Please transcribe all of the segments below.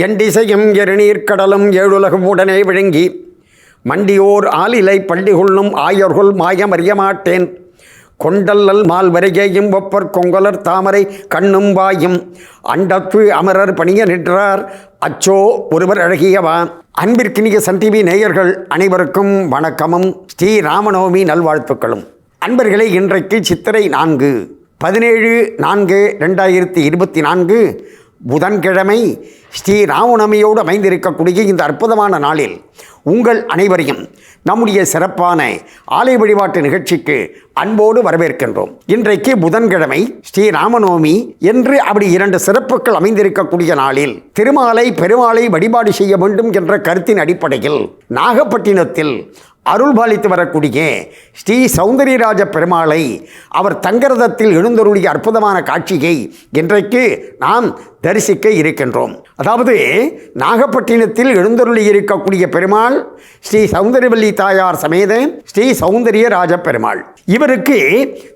என் திசையும் எருநீர்க்கடலும் ஏழுலகும் உடனே விழுங்கி மண்டியோர் ஆலிலை பள்ளி கொள்ளும் ஆயர்கொள் மாயம் அறியமாட்டேன். கொண்டல்லல் மால் வரையையும் ஒப்பர் கொங்கலர் தாமரை கண்ணும் வாயும் அண்டத்து அமரர் பணிய நின்றார் அச்சோ ஒருவர் அழகியவா. அன்பிற்கினிய சன் டிவி நேயர்கள் அனைவருக்கும் வணக்கமும் ஸ்ரீ ராமநவமி நல்வாழ்த்துக்களும். அன்பர்களே, இன்றைக்கு சித்திரை 4/17/2024 புதன்கிழமை ஸ்ரீ ராமநவமியோடு அமைந்திருக்கக்கூடிய இந்த அற்புதமான நாளில் உங்கள் அனைவரையும் நம்முடைய சிறப்பான ஆலய வழிபாட்டு நிகழ்ச்சிக்கு அன்போடு வரவேற்கின்றோம். இன்றைக்கு புதன்கிழமை ஸ்ரீ ராமநவமி என்று அப்படி 2 சிறப்புகள் அமைந்திருக்கக்கூடிய நாளில் திருமாலை பெருமாளை வழிபாடு செய்ய வேண்டும் என்ற கருத்தின் அடிப்படையில் நாகப்பட்டினத்தில் அருள் பாலித்து வரக்கூடிய ஸ்ரீ சௌந்தரியராஜ பெருமாளை அவர் தங்கரதத்தில் எழுந்தருளிய அற்புதமான காட்சியை இன்றைக்கு நாம் தரிசிக்க இருக்கின்றோம். அதாவது நாகப்பட்டினத்தில் எழுந்தருளி இருக்கக்கூடிய பெருமாள் ஸ்ரீ சௌந்தரியவல்லி தாயார் சமேத ஸ்ரீ சௌந்தரியராஜ பெருமாள். இவருக்கு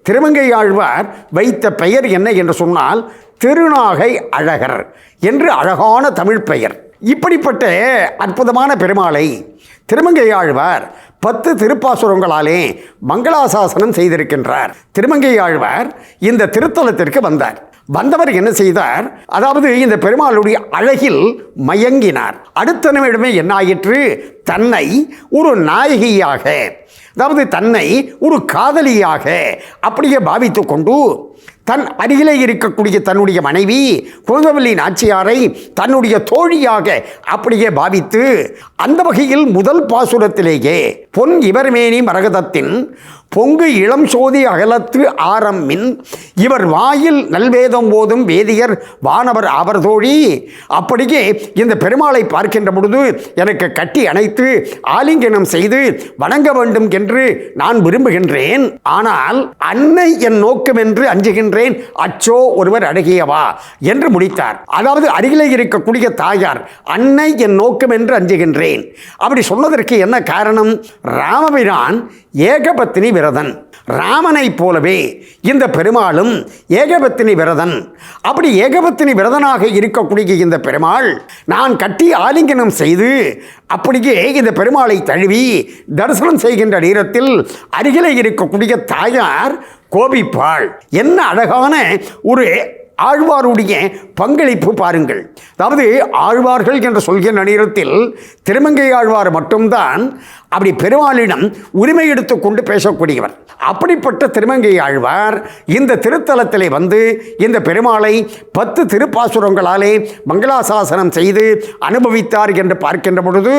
திருமங்கையாழ்வார் வைத்த பெயர் என்ன என்று சொன்னால் திருநாகை அழகர் என்று அழகான தமிழ் பெயர். இப்படிப்பட்ட அற்புதமான பெருமாளை திருமங்கையாழ்வார் 10 திருப்பாசுரங்களாலே மங்களாசாசனம் செய்திருக்கின்றார். திருமங்கையாழ்வார் இந்த திருத்தலத்திற்கு வந்தவர் என்ன செய்தார்? அதாவது இந்த பெருமாளுடைய அழகில் மயங்கினார். அடுத்த நிமிடமே என்ன ஆயிற்று? தன்னை ஒரு நாயகியாக, அதாவது தன்னை ஒரு காதலியாக அப்படியே பாவித்து கொண்டு தன் அருகிலே இருக்கக்கூடிய தன்னுடைய மனைவி குமுதவல்லி நாச்சியாரை தன்னுடைய தோழியாக அப்படியே பாவித்து அந்த வகையில் முதல் பாசுரத்திலேயே பொன் இவர்மேனி மரகதத்தின் பொங்கு இளம் சோதி அகலத்து ஆரம்பின் இவர் வாயில் நல்வேதம் போதும் வேதியர் வானவர் அவர் தோழி. அப்படியே இந்த பெருமாளை பார்க்கின்ற பொழுது எனக்கு கட்டி அணைத்து ஆலிங்கனம் செய்து வணங்க வேண்டும் என்று நான் விரும்புகின்றேன். ஆனால் அன்னை என் நோக்கம் என்று அஞ்சுகின்றேன், அச்சோ ஒருவர் அழகியவா என்று முடித்தார். அதாவது அருகிலே இருக்கக்கூடிய தாயார் அன்னை என் நோக்கம் என்று அஞ்சுகின்றேன் அப்படி சொன்னதற்கு என்ன காரணம்? ராமபிரான் ஏகபத்தினி விரதன். ராமனை போலவே இந்த பெருமாளும் ஏகபத்தினி விரதன். அப்படி ஏகபத்தினி விரதனாக இருக்கக்கூடிய இந்த பெருமாள் நான் கட்டி ஆலிங்கனம் செய்து அப்படியே இந்த பெருமாளை தழுவி தரிசனம் செய்கின்ற நேரத்தில் அருகிலே இருக்கக்கூடிய தாயார் கோபிப்பாள். என்ன அழகான ஒரு ஆழ்வாருடைய பங்களிப்பு பாருங்கள். அதாவது ஆழ்வார்கள் என்று சொல்கின்ற நேரத்தில் திருமங்கை ஆழ்வார் மட்டும்தான் அப்படி பெருமாளிடம் உரிமை எடுத்துக்கொண்டு பேசக்கூடியவர். அப்படிப்பட்ட திருமங்கை ஆழ்வார் இந்த திருத்தலத்திலே வந்து இந்த பெருமாளை 10 திருப்பாசுரங்களாலே மங்களாசாசனம் செய்து அனுபவித்தார் என்று பார்க்கின்ற பொழுது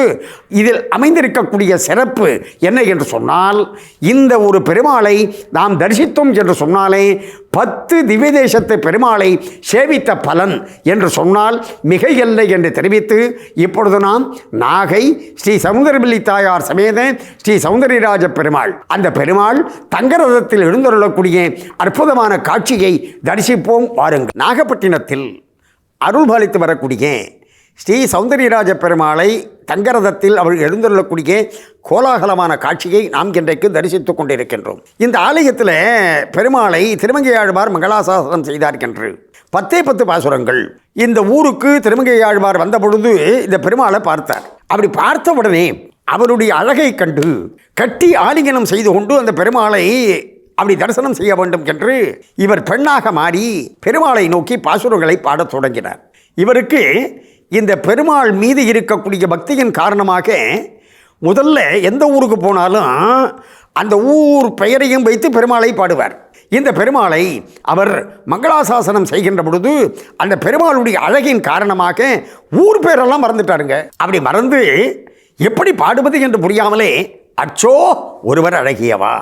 இதில் அமைந்திருக்கக்கூடிய சிறப்பு என்ன என்று சொன்னால், இந்த ஒரு பெருமாளை நாம் தரிசித்தோம் என்று சொன்னாலே 10 திவ்ய தேசத்து பெருமாளை சேவித்த பலன் என்று சொன்னால் மிகையல்ல என்று தெரிவித்து இப்பொழுது நாம் நாகை ஸ்ரீ சௌந்தரியவல்லி தாயார் சமேத ஸ்ரீ சௌந்தரியராஜ பெருமாள், அந்த பெருமாள் தங்கரதத்தில் எழுந்தருளக்கூடிய அற்புதமான காட்சியை தரிசிப்போம் வாருங்கள். நாகப்பட்டினத்தில் அருள் பாலித்து வரக்கூடிய ஸ்ரீ சௌந்தரியராஜ பெருமாளை தங்கரதத்தில் அவள் எழுந்துள்ளக்கூடிய கோலாகலமான காட்சியை நாம் இன்றைக்கு தரிசித்துக் கொண்டிருக்கின்றோம். இந்த ஆலயத்தில் பெருமாளை திருமங்கையாழ்வார் மங்களாசாசனம் செய்தார் என்று 10 பாசுரங்கள். இந்த ஊருக்கு திருமங்கையாழ்வார் வந்த பொழுது இந்த பெருமாளை பார்த்தார். அப்படி பார்த்த உடனே அவருடைய அழகை கண்டு கட்டி ஆலிங்கனம் செய்து கொண்டு அந்த பெருமாளை அப்படி தரிசனம் செய்ய வேண்டும் என்று இவர் பெண்ணாக மாறி பெருமாளை நோக்கி பாசுரங்களை பாடத் தொடங்கினார். இவருக்கு இந்த பெருமாள் மீது இருக்கக்கூடிய பக்தியின் காரணமாக முதல்ல எந்த ஊருக்கு போனாலும் அந்த ஊர் பெயரையும் வைத்து பெருமாளை பாடுவார். இந்த பெருமாளை அவர் மங்களாசாசனம் செய்கின்ற பொழுது அந்த பெருமாளுடைய அழகின் காரணமாக ஊர் பேரெல்லாம் மறந்துட்டாருங்க. அப்படி மறந்து எப்படி பாடுவது என்று புரியாமலே அச்சோ ஒருவர் அழகியவா,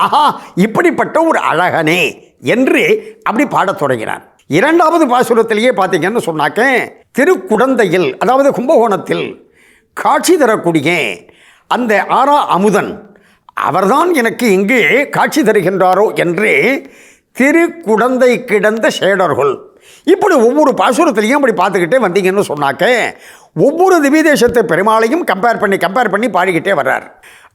ஆஹா இப்படிப்பட்ட ஒரு அழகனே என்று அப்படி பாடத் தொடங்கினார். 2வது பாசுரத்திலேயே பார்த்தீங்கன்னு சொன்னாக்க திருக்குடந்தையில், அதாவது கும்பகோணத்தில் காட்சி தரக்கூடிய அந்த ஆரா அமுதன் அவர்தான் எனக்கு இங்கு காட்சி தருகின்றாரோ என்று திருக்குடந்தை கிடந்த சேடர்கள். இப்படி ஒவ்வொரு பாசுரத்திலையும் அப்படி பார்த்துக்கிட்டே வந்தீங்கன்னு சொன்னாக்க ஒவ்வொரு திவ்ய தேசத்து பெருமாளையும் கம்பேர் பண்ணி பாடிக்கிட்டே வர்றார்.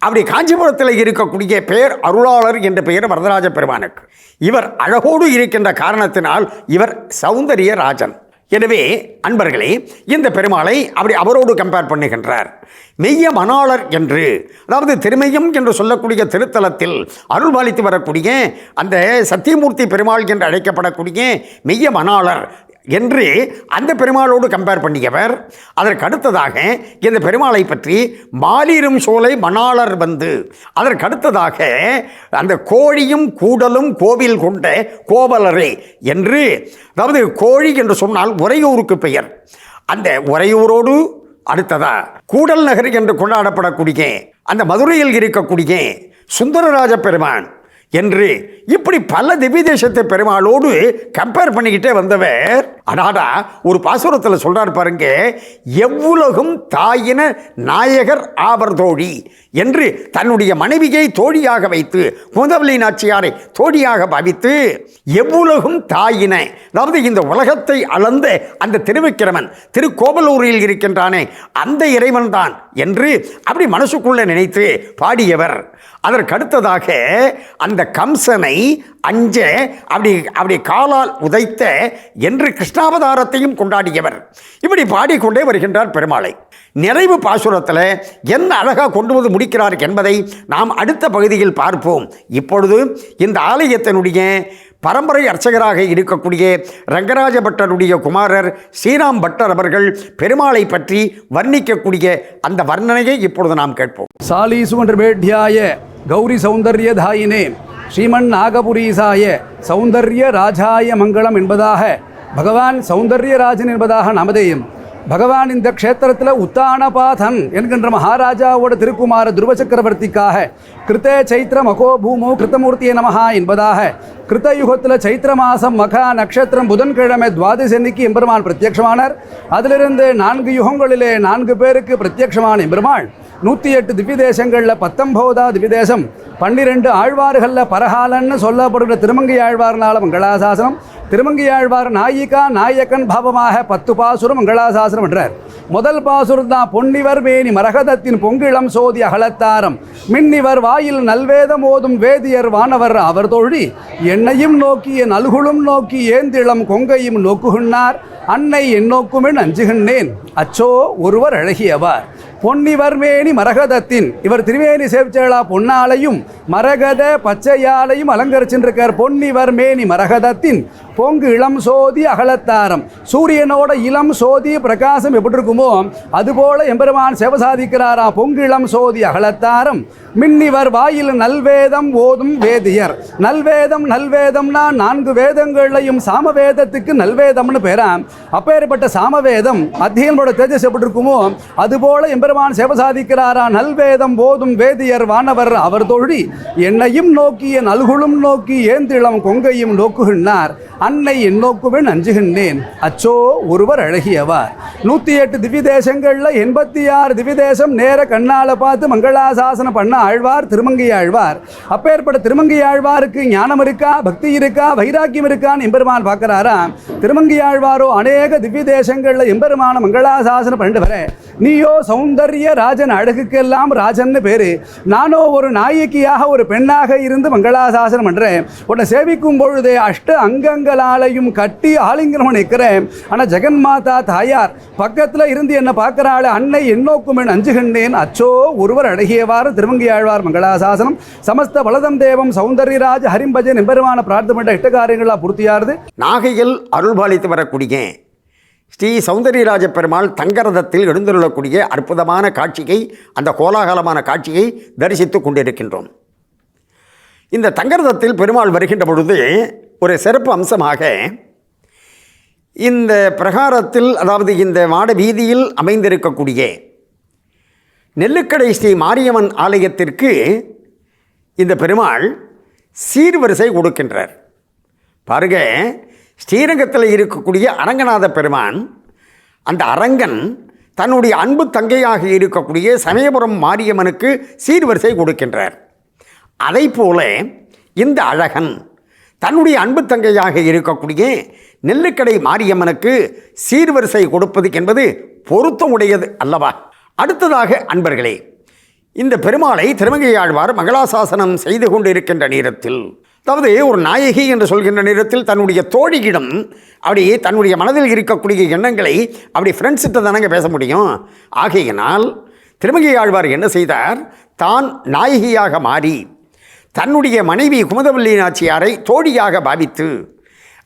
அப்படி காஞ்சிபுரத்தில் இருக்கக்கூடிய பேர் அருளாளர் என்ற பெயர் வரதராஜ பெருமானுக்கு. இவர் அழகோடு இருக்கின்ற காரணத்தினால் இவர் சௌந்தரிய ராஜன். எனவே அன்பர்களே, இந்த பெருமாளை அப்படி அவரோடு கம்பேர் பண்ணுகின்றார். மெய்ய மணாளர் என்று, அதாவது திருமையம் என்று சொல்லக்கூடிய திருத்தலத்தில் அருள்பாலித்து வரக்கூடிய அந்த சத்தியமூர்த்தி பெருமாள் என்று அழைக்கப்படக்கூடிய மெய்ய மணாளர் என்று அந்த பெருமாளோடு கம்பேர் பண்ணியவர். அதற்கு அடுத்ததாக இந்த பெருமாளை பற்றி மாலிரும் சோலை மணாளர் வந்து, அதற்கு அடுத்ததாக அந்த கோழியும் கூடலும் கோவில் கொண்ட கோவலரே என்று, அதாவது கோழி என்று சொன்னால் உறையூருக்கு பெயர். அந்த உறையூரோடு அடுத்ததா கூடல் நகர் என்று கொண்டாடப்படக்கூடிய அந்த மதுரையில் இருக்கக்கூடிய சுந்தரராஜ பெருமான் என்று இப்படி பல திவ்ய தேசத்தை பெருமாளோடு கம்பேர் பண்ணிக்கிட்டே வந்தவர். அடாடா, ஒரு பாசுரத்தில் சொல்றார் பாருங்க, எவ்வுலகும் தாயின நாயகர் ஆவர் தோழி என்று தன்னுடைய மனைவியை தோழியாக வைத்து, குந்தவல்லி நாச்சியாரை தோழியாக பாவித்து, எவ்வுலகும் தாயின, அதாவது இந்த உலகத்தை அளந்த அந்த திருவிக்கிரமன் திருக்கோவலூரில் இருக்கின்றானே அந்த இறைவன் தான் என்று அப்படி மனசுக்குள்ள நினைத்து பாடியவர். அதற்கு அடுத்ததாக அந்த கம்சனை அஞ்ச அப்படி காலால் உதைத்த என்று கிருஷ்ணாவதாரத்தையும் கொண்டாடியவர். இப்படி பாடிக்கொண்டே வருகின்றார் பெருமாளை. நிறைவு பாசுரத்தில் என்ன அழகாக கொண்டு வந்து முடிக்கிறார் என்பதை நாம் அடுத்த பகுதியில் பார்ப்போம். இப்பொழுது இந்த ஆலயத்தினுடைய பரம்பரை அர்ச்சகராக இருக்கக்கூடிய ரங்கராஜ பட்டருடைய குமாரர் ஸ்ரீராம் பட்டர் அவர்கள் பெருமாளை பற்றி வர்ணிக்கக்கூடிய அந்த வர்ணனையை இப்பொழுது நாம் கேட்போம். சாலீசுமன்றிய கௌரி சௌந்தர்யதாயினே ஸ்ரீமன் நாகபுரீசாய சௌந்தர்ய ராஜாய மங்களம் என்பதாக பகவான் சௌந்தர்யராஜன் என்பதாக நாமதேயம். பகவான் இந்த க்ஷேத்திரத்தில் உத்தானபாதன் என்கின்ற மகாராஜாவோட திருக்குமார துருவ சக்கரவர்த்திக்காக கிருத்த சைத்திர மகோ பூமோ கிருத்தமூர்த்திய நமஹா என்பதாக கிருத்தயுகத்தில் சைத்திர மாதம் மகா நட்சத்திரம் புதன்கிழமை துவாதசி அன்னைக்கு எம்பெருமான் பிரத்யட்சமானார். அதிலிருந்து 4 யுகங்களிலே 4 பேருக்கு பிரத்யட்சமான எம்பெருமாள் 108 திவ்ய தேசங்களில் 19வது திவ்ய தேசம் 12 ஆழ்வார்களில் பரகாலன்னு சொல்லப்படுகிற திருமங்கை ஆழ்வார்னால மங்களாசாசனம். திருமங்கை ஆழ்வார் நாயிகா நாயக்கன் பாவமாக 10 பாசுரம் மங்களாசாசனம் என்றார். முதல் பாசுரம் தான் பொன்னிவர் மேனி மரகதத்தின் பொங்கிளம் சோதி அகலத்தாரம் மின்னிவர் வாயில் நல்வேதம் ஓதும் வேதியர் வானவர் அவர் தோழி என்னையும் நோக்கிய நல்குளும் நோக்கி ஏந்திளம் கொங்கையும் நோக்குகின்றார் அன்னை எண்ணோக்குமென் அஞ்சுகின்றேன் அச்சோ ஒருவர் அழகியவர். பொன்னிவர் மேனி மரகதத்தின், இவர் திருவேணி சேவிச்சேளா பொன்னாலையும் மரகத பச்சையாலையும் அலங்கரிச்சிருக்கார். பொன்னிவர் மேனி மரகதத்தின் பொங்கு இளம் சோதி அகலத்தாரம், சூரியனோட இளம் சோதி பிரகாசம் எப்படி இருக்குமோ அதுபோல எம்பெருமான் சேவை சாதிக்கிறாரா. பொங்கு இளம் சோதி அகலத்தாரம் மின்னிவர் வாயில் நல்வேதம் ஓதும் வேதியர். நல்வேதம்னா 4 வேதங்களையும் சாமவேதத்துக்கு நல்வேதம்னு பேராம். அப்பேற்பட்ட சாமவேதம் அத்தியனோட தேஜஸ் எப்படி இருக்குமோ அதுபோல எம்பெருமான் சேவை சாதிக்கிறாரா. நல்வேதம் ஓதும் வேதியர் வானவர் அவர் தோழி என்னையும் நோக்கிய நல்குளும் நோக்கி ஏந்திளம் கொங்கையும் நோக்குகின்றார் அன்னை எண்ணோக்குமென் அஞ்சுகின்றேன் அச்சோ ஒருவர் அழகியவர். 108 திவ்ய தேசங்களில் 86 திவ்ய தேசம் நேர கண்ணால பார்த்து மங்களாசாசனம் பண்ண ஆழ்வார் திருமங்கை ஆழ்வார். அப்பேற்பட்ட திருமங்கை ஆழ்வாருக்கு ஞானம் இருக்கா, பக்தி இருக்கா, வைராக்கியம் இருக்கான்னு எம்பெருமான் பார்க்கிறாரா. திருமங்கை ஆழ்வாரோ அநேக திவ்ய தேசங்களில் எம்பெருமான மங்களாசாசனம் பண்ணிட்டு வர, நீயோ சௌந்தர்ய ராஜன், அழகுக்கெல்லாம் ராஜன்னு பேரு, நானோ ஒரு நாயகியாக ஒரு பெண்ணாக இருந்து மங்களாசாசனம் பண்றேன். உன்னை சேவிக்கும் பொழுதே அஷ்ட அங்கங்களாலையும் கட்டி ஆலிங்கனம் நிற்கிறேன். ஆனால் ஜெகன்மாதா தாயார் பக்கத்தில் இருந்து என்ன பார்க்கிறாள். அன்னை எண்ணோக்குமென் அஞ்சுகின்றேன் அச்சோ ஒருவர் அழகியவாறு திருமங்கை ஆழ்வார் மங்களாசாசனம். சமஸ்த பலதம் தேவம் சௌந்தர்யராஜ ஹரிம்பஜன் எம்பெருமான பிரார்த்தனை இஷ்டகாரியங்களா பூர்த்தியாருது. நாகையில் அருள்பாலித்து வரக்கூடிய ஸ்ரீ சௌந்தர்யராஜ பெருமாள் தங்கரதத்தில் எழுந்துள்ளக்கூடிய அற்புதமான காட்சியை, அந்த கோலாகலமான காட்சியை தரிசித்து கொண்டிருக்கின்றோம். இந்த தங்கரதத்தில் பெருமாள் வருகின்ற பொழுது ஒரு சிறப்பு அம்சமாக இந்த பிரகாரத்தில், அதாவது இந்த மாட வீதியில் அமைந்திருக்கக்கூடிய நெல்லுக்கடை ஸ்ரீ மாரியம்மன் ஆலயத்திற்கு இந்த பெருமாள் சீர்வரிசை கொடுக்கின்றார். பாருங்க, ஸ்ரீரங்கத்தில் இருக்கக்கூடிய அரங்கநாத பெருமான், அந்த அரங்கன் தன்னுடைய அன்பு தங்கையாக இருக்கக்கூடிய சமயபுரம் மாரியம்மனுக்கு சீர்வரிசை கொடுக்கின்றார். அதை போல இந்த அழகன் தன்னுடைய அன்பு தங்கையாக இருக்கக்கூடிய நெல்லுக்கடை மாரியம்மனுக்கு சீர்வரிசை கொடுப்பது என்பது பொருத்தமுடையது அல்லவா? அடுத்ததாக அன்பர்களே, இந்த பெருமாளை திருமங்கையாழ்வார் மங்களாசாசனம் செய்து கொண்டிருக்கின்ற நேரத்தில் அதாவது ஒரு நாயகி என்று சொல்கின்ற நேரத்தில் தன்னுடைய தோழியிடம் அப்படி தன்னுடைய மனதில் இருக்கக்கூடிய எண்ணங்களை அப்படி ஃப்ரெண்ட்ஸ்கிட்ட தானங்க பேச முடியும். ஆகையினால் திருமங்கை ஆழ்வார் என்ன செய்தார், தான் நாயகியாக மாறி தன்னுடைய மனைவி குமுதவல்லி நாச்சியாரை தோழியாக பாவித்து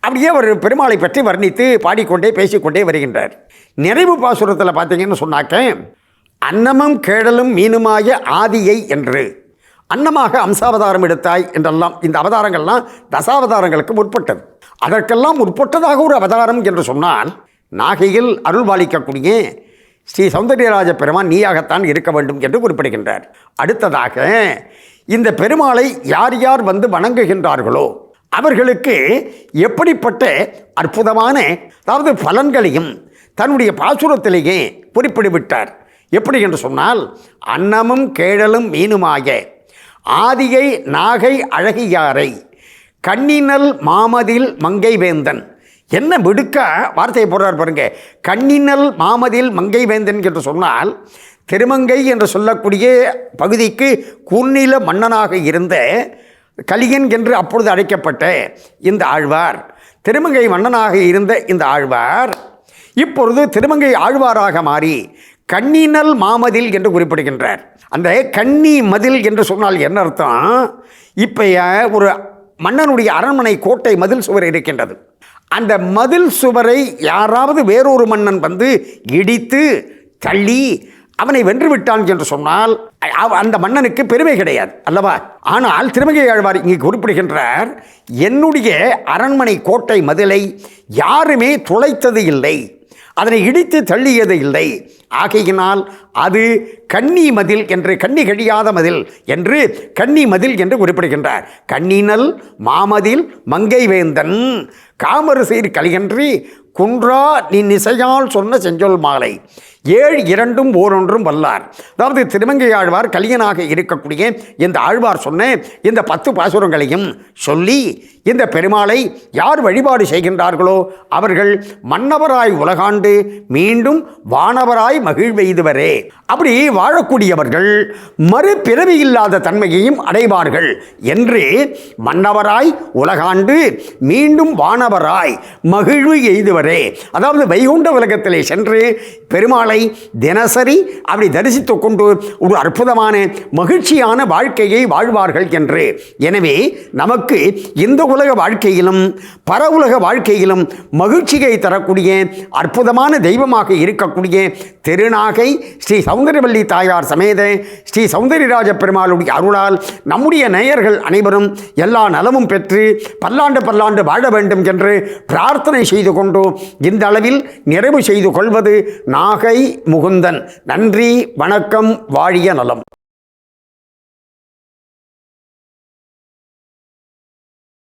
அப்படியே ஒரு பெருமாளை பற்றி வர்ணித்து பாடிக்கொண்டே பேசிக்கொண்டே வருகின்றார். நிறைவு பாசுரத்தில் பார்த்தீங்கன்னு சொன்னாக்க, அன்னமும் கேடலும் மீனுமாய ஆதியை என்று அன்னமாக அம்சாவதாரம் எடுத்தாய் என்றெல்லாம் இந்த அவதாரங்கள்லாம் தசாவதாரங்களுக்கு முற்பட்டது. அதற்கெல்லாம் முற்பட்டதாக ஒரு அவதாரம் என்று சொன்னால் நாகையில் அருள்பாலிக்கக்கூடிய ஸ்ரீ சௌந்தர்யராஜ பெருமான் நீயாகத்தான் இருக்க வேண்டும் என்று குறிப்பிடுகின்றார். அடுத்ததாக இந்த பெருமாளை யார் யார் வந்து வணங்குகின்றார்களோ அவர்களுக்கு எப்படிப்பட்ட அற்புதமான அதாவது பலன்களையும் தன்னுடைய பாசுரத்திலேயே குறிப்பிட்டுவிட்டார். எப்படி என்று சொன்னால், அன்னமும் கேழலும் மீனுமாய ஆதியை நாகை அழகியாரை கண்ணினல் மாமதில் மங்கை வேந்தன். என்ன மிடுக்க வார்த்தையை போடுறார் பாருங்க. கண்ணினல் மாமதில் மங்கை வேந்தன் என்று சொன்னால், திருமங்கை என்று சொல்லக்கூடிய பகுதிக்கு குறுநில மன்னனாக இருந்த கலியன் என்று அப்பொழுது அழைக்கப்பட்ட இந்த ஆழ்வார், திருமங்கை மன்னனாக இருந்த இந்த ஆழ்வார் இப்பொழுது திருமங்கை ஆழ்வாராக மாறி கண்ணினல் மாமதில் என்று குறிப்பிடுகின்றார். அந்த கன்னி மதில் என்று சொன்னால் என்ன அர்த்தம், இப்போ ஒரு மன்னனுடைய அரண்மனை கோட்டை மதில் சுவர் இருக்கின்றது. அந்த மதில் சுவரை யாராவது வேறொரு மன்னன் வந்து இடித்து தள்ளி அவனை வென்று விட்டான் என்று சொன்னால் அந்த மன்னனுக்கு பெருமை கிடையாது அல்லவா. ஆனால் திருமங்கை ஆழ்வார் இங்கே குறிப்பிடுகின்றார், என்னுடைய அரண்மனை கோட்டை மதிலை யாருமே துளைத்தது இல்லை, அதனை இடித்து தள்ளியது இல்லை. ஆகையினால் அது கன்னி மதில் என்று, கன்னி கழியாத மதில் என்று கன்னி மதில் என்று குறிப்பிடுகின்றார். கண்ணினல் மாமதில் மங்கை வேந்தன் காமரு சீர் கலியன்றி குன்றா நீ நிசையால் சொன்ன செஞ்சொல் மாலை 7 2 1 வல்லார். அதாவது திருமங்கை ஆழ்வார் கலியனாக இருக்கக்கூடிய இந்த ஆழ்வார் சொன்ன இந்த 10 பாசுரங்களையும் சொல்லி இந்த பெருமாளை யார் வழிபாடு செய்கின்றார்களோ அவர்கள் மன்னவராய் உலகாண்டு மீண்டும் வானவராய் மகிழ்வெய்துவரே. அப்படி வாழக்கூடியவர்கள் மறுபிறவி இல்லாத தன்மையையும் அடைவார்கள் என்று மன்னவராய் உலகாண்டு மீண்டும் வானவராய் மகிழ்வு எய்துவரே. அதாவது வைகுண்ட உலகத்திலே சென்று பெருமாளை தினசரி அப்படி தரிசித்துக் கொண்டு ஒரு அற்புதமான மகிழ்ச்சியான வாழ்க்கையை வாழ்வார்கள் என்று. எனவே நமக்கு இந்த உலக வாழ்க்கையிலும் பர உலக வாழ்க்கையிலும் மகிழ்ச்சியை தரக்கூடிய அற்புதமான தெய்வமாக இருக்கக்கூடிய திருநாகை ஸ்ரீ சௌந்தரவல்லி தாயார் சமேத ஸ்ரீ சௌந்தர்யராஜ பெருமாளுடைய அருளால் நம்முடைய நேயர்கள் அனைவரும் எல்லா நலமும் பெற்று பல்லாண்டு பல்லாண்டு வாழ வேண்டும் என்று பிரார்த்தனை செய்து கொண்டு இந்த அளவில் நிறைவு செய்து கொள்வது நாகை முகுந்தன். நன்றி, வணக்கம், வாழிய நலம்.